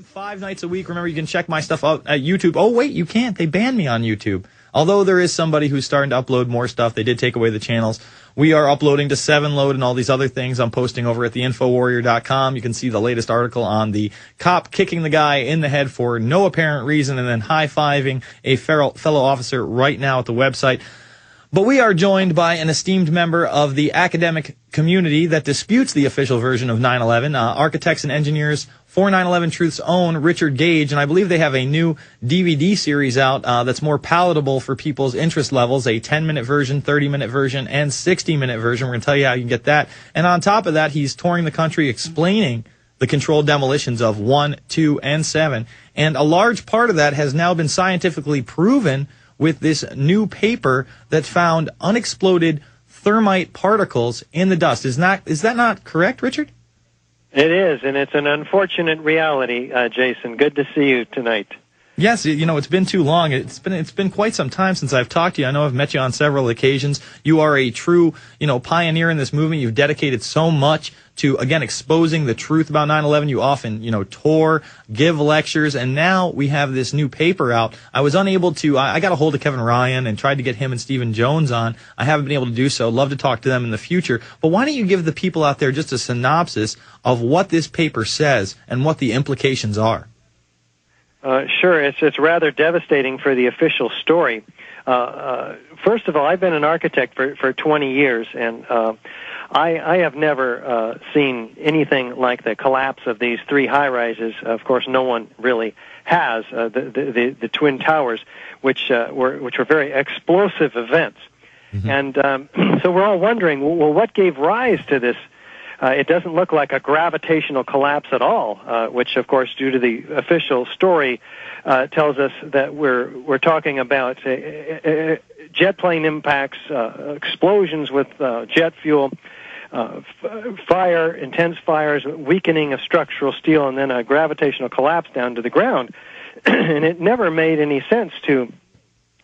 5 nights a week. Remember, you can check my stuff out at YouTube. Oh, wait, you can't. They banned me on YouTube. Although there is somebody who's starting to upload more stuff. They did take away the channels. We are uploading to 7Load and all these other things I'm posting over at the Infowarrior.com. You can see the latest article on the cop kicking the guy in the head for no apparent reason and then high-fiving a fellow officer right now at the website. But we are joined by an esteemed member of the academic community that disputes the official version of 9/11, architects and engineers for 9/11 Truth's own Richard Gage, and I believe they have a new DVD series out that's more palatable for people's interest levels, a 10-minute version, 30-minute version, and 60-minute version. We're going to tell you how you can get that. And on top of that, he's touring the country explaining the controlled demolitions of 1, 2, and 7. And a large part of that has now been scientifically proven with this new paper that found unexploded thermite particles in the dust. Is that not correct, Richard? It is, and it's an unfortunate reality, Jason. Good to see you tonight. Yes, it's been too long. It's been quite some time since I've talked to you. I know I've met you on several occasions. You are a true, pioneer in this movement. You've dedicated so much to, again, exposing the truth about 9/11. You often, tour, give lectures, and now we have this new paper out. I was unable to, I got a hold of Kevin Ryan and tried to get him and Stephen Jones on. I haven't been able to do so. Love to talk to them in the future. But why don't you give the people out there just a synopsis of what this paper says and what the implications are? Sure. It's rather devastating for the official story. First of all, I've been an architect for 20 years, and I have never seen anything like the collapse of these 3 high-rises. Of course, no one really has. The Twin Towers, which were very explosive events. Mm-hmm. And so we're all wondering, well, what gave rise to this? It doesn't look like a gravitational collapse at all, which, of course, due to the official story, tells us that we're talking about jet plane impacts, explosions with jet fuel, fire, intense fires, weakening of structural steel, and then a gravitational collapse down to the ground. And it never made any sense to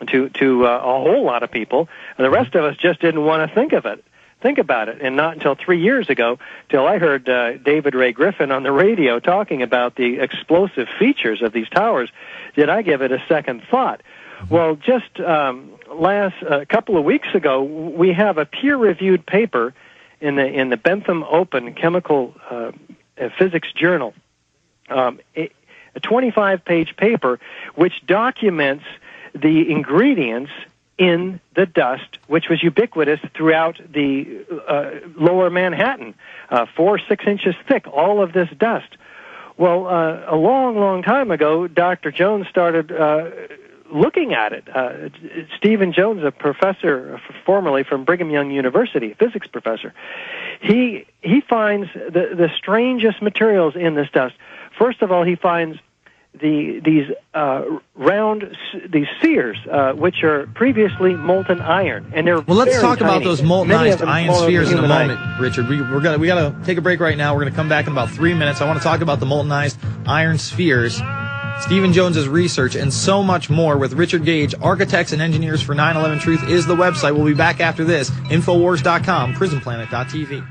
a whole lot of people, and the rest of us just didn't want to think about it, and not until 3 years ago, till I heard David Ray Griffin on the radio talking about the explosive features of these towers, did I give it a second thought. Well, just a couple of weeks ago, we have a peer-reviewed paper in the Bentham Open Chemical Physics Journal, a 25-page paper which documents the ingredients in the dust, which was ubiquitous throughout the lower Manhattan, 4-6 inches thick, all of this dust. Well, a long time ago, Dr. Jones started looking at it. Stephen Jones, a professor formerly from Brigham Young University, physics professor, he finds the strangest materials in this dust. First of all, he finds these spheres, which are previously molten iron, and they're let's talk tiny. about those moltenized iron spheres in a moment, Richard. We gotta take a break right now. We're gonna come back in about 3 minutes. I want to talk about the moltenized iron spheres, Stephen Jones's research, and so much more with Richard Gage. Architects and Engineers for 9/11 Truth is the website. We'll be back after this. Infowars.com, PrisonPlanet.tv.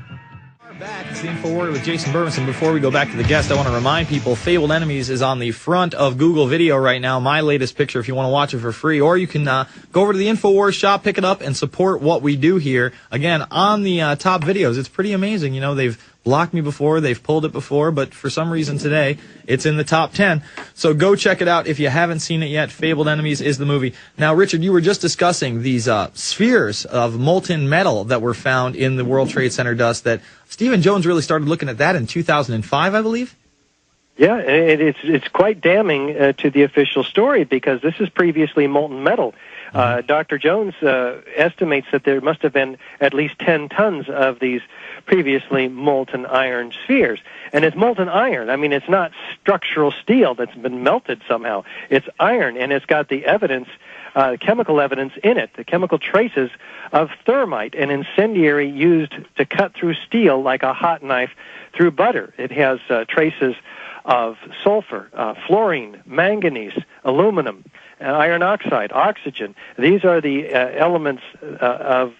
Back. It's the Infowarrior with Jason Bermas, and before we go back to the guest, I want to remind people Fabled Enemies is on the front of Google Video right now, my latest picture if you want to watch it for free, or you can go over to the Infowars shop, pick it up, and support what we do here. Again, on the top videos, it's pretty amazing. They've blocked me before, they've pulled it before, but for some reason today, it's in the top 10. So go check it out if you haven't seen it yet. Fabled Enemies is the movie. Now, Richard, you were just discussing these spheres of molten metal that were found in the World Trade Center dust that Stephen Jones really started looking at that in 2005, I believe? Yeah, it's quite damning to the official story because this is previously molten metal. Dr. Jones estimates that there must have been at least 10 tons of these previously molten iron spheres. And it's molten iron. I mean, it's not structural steel that's been melted somehow. It's iron, and it's got the evidence, chemical evidence in it, the chemical traces of thermite, an incendiary used to cut through steel like a hot knife through butter. It has traces of sulfur, fluorine, manganese, aluminum, iron oxide, oxygen. These are the elements of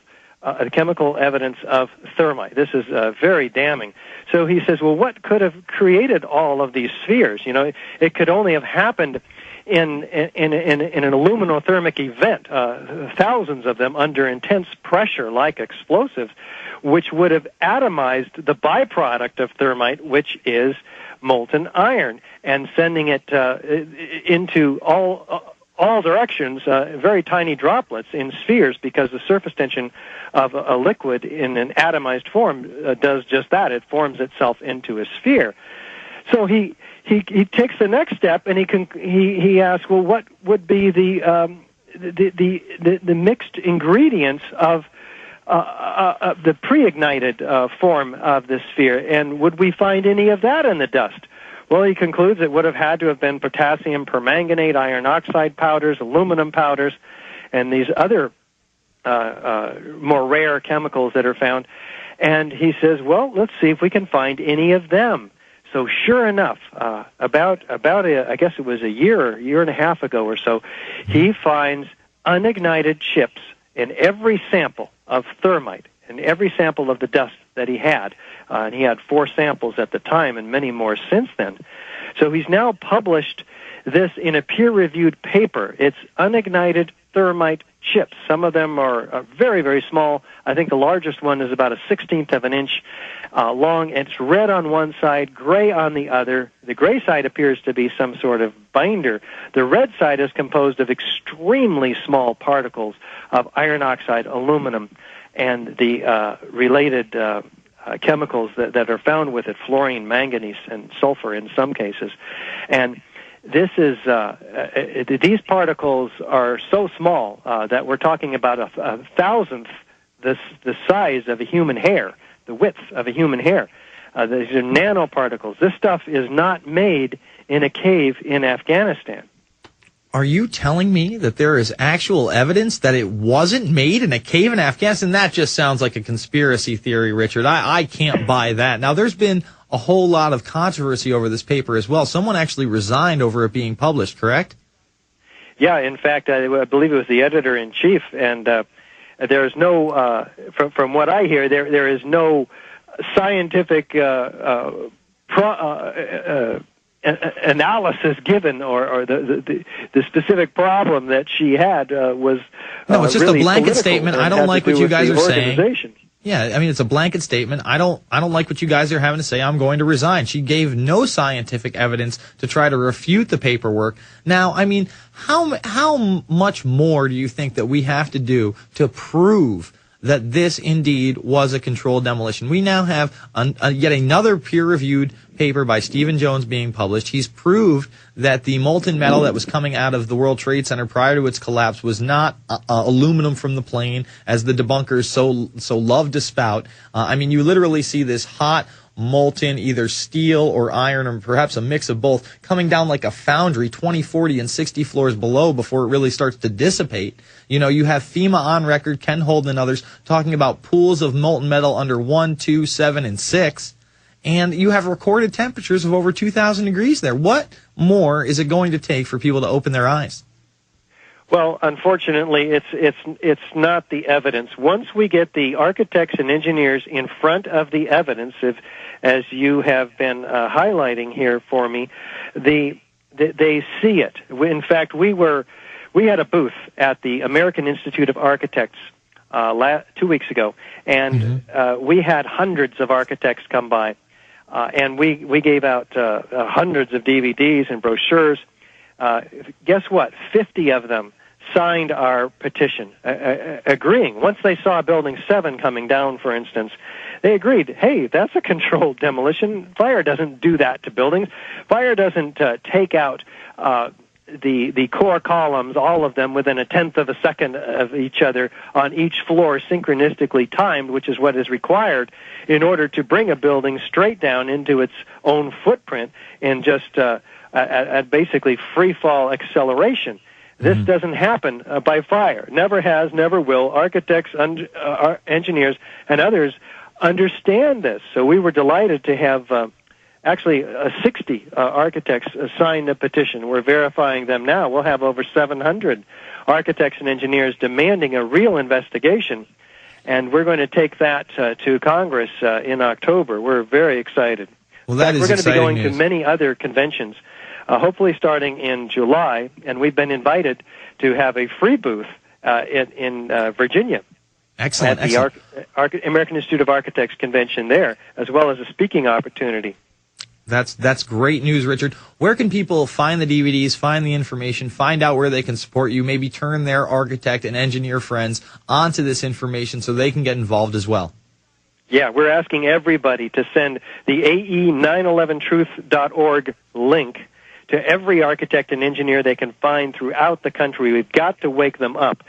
chemical evidence of thermite. This is very damning. So he says, well, what could have created all of these spheres? You know, it could only have happened in an aluminothermic event, thousands of them under intense pressure like explosives, which would have atomized the byproduct of thermite, which is molten iron, and sending it into all directions, very tiny droplets in spheres, because the surface tension of a liquid in an atomized form does just that. It forms itself into a sphere. So he takes the next step, and he asks, well, what would be the mixed ingredients of the pre-ignited form of the sphere, and would we find any of that in the dust? Well, he concludes it would have had to have been potassium permanganate, iron oxide powders, aluminum powders, and these other more rare chemicals that are found. And he says, well, let's see if we can find any of them. So sure enough, about I guess it was a year and a half ago or so, he finds unignited chips in every sample of thermite, in every sample of the dust that he had. And he had 4 samples at the time and many more since then. So he's now published this in a peer-reviewed paper. It's unignited thermite chips. Some of them are very, very small. I think the largest one is about a 1/16 of an inch long. It's red on one side, gray on the other. The gray side appears to be some sort of binder. The red side is composed of extremely small particles of iron oxide, aluminum, and the related chemicals that are found with it, fluorine, manganese, and sulfur in some cases. And this is these particles are so small that we're talking about a thousandth the size of a human hair, the width of a human hair. These are nanoparticles. This stuff is not made in a cave in Afghanistan. Are you telling me that there is actual evidence that it wasn't made in a cave in Afghanistan? That just sounds like a conspiracy theory, Richard. I can't buy that. Now, there's been a whole lot of controversy over this paper as well. Someone actually resigned over it being published, correct? Yeah, in fact, I believe it was the editor-in-chief, and there's no, from what I hear, there is no scientific analysis given, or the specific problem that she had was no, it's just really a blanket political, statement. I don't like what you guys are saying. Yeah, I mean, it's a blanket statement. I don't like what you guys are having to say. I'm going to resign. She gave no scientific evidence to try to refute the paperwork. Now, I mean, how much more do you think that we have to do to prove that this indeed was a controlled demolition? We now have yet another peer-reviewed paper by Stephen Jones being published. He's proved that the molten metal that was coming out of the World Trade Center prior to its collapse was not aluminum from the plane, as the debunkers so love to spout. I mean, you literally see this hot, molten, either steel or iron, or perhaps a mix of both, coming down like a foundry 20, 40, and 60 floors below before it really starts to dissipate. You know, you have FEMA on record, Ken Holden and others, talking about pools of molten metal under 1, 2, 7, and 6. And you have recorded temperatures of over 2,000 degrees there. What more is it going to take for people to open their eyes? Well, unfortunately, it's not the evidence. Once we get the architects and engineers in front of the evidence, as you have been highlighting here for me, they see it. In fact, we had a booth at the American Institute of Architects 2 weeks ago, and we had hundreds of architects come by, and we gave out hundreds of DVDs and brochures. Guess what? 50 of them signed our petition, agreeing. Once they saw Building 7 coming down, for instance, they agreed, hey, that's a controlled demolition. Fire doesn't do that to buildings. Fire doesn't take out the core columns, all of them, within a tenth of a second of each other on each floor, synchronistically timed, which is what is required in order to bring a building straight down into its own footprint in just at basically free fall acceleration. This doesn't happen by fire. Never has, never will. Architects, engineers, and others understand this. So we were delighted to have actually 60 architects sign the petition. We're verifying them now. We'll have over 700 architects and engineers demanding a real investigation. and we're going to take that to Congress in October. We're very excited. Well, that is we're going to be going news. to many other conventions, hopefully starting in July, and we've been invited to have a free booth in Virginia. Excellent. At the American Institute of Architects convention there, as well as a speaking opportunity. That's great news, Richard. Where can people find the DVDs, find the information, find out where they can support you, maybe turn their architect and engineer friends onto this information so they can get involved as well? Yeah, we're asking everybody to send the AE911truth.org link to every architect and engineer they can find throughout the country. We've got to wake them up.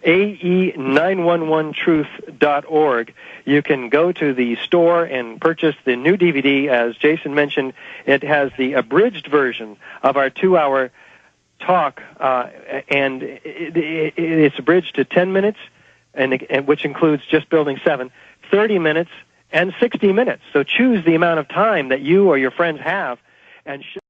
AE911truth.org. You can go to the store and purchase the new DVD. As Jason mentioned, it has the abridged version of our 2-hour talk, and it's abridged to 10 minutes, and which includes just Building 7, 30 minutes, and 60 minutes. So choose the amount of time that you or your friends have, and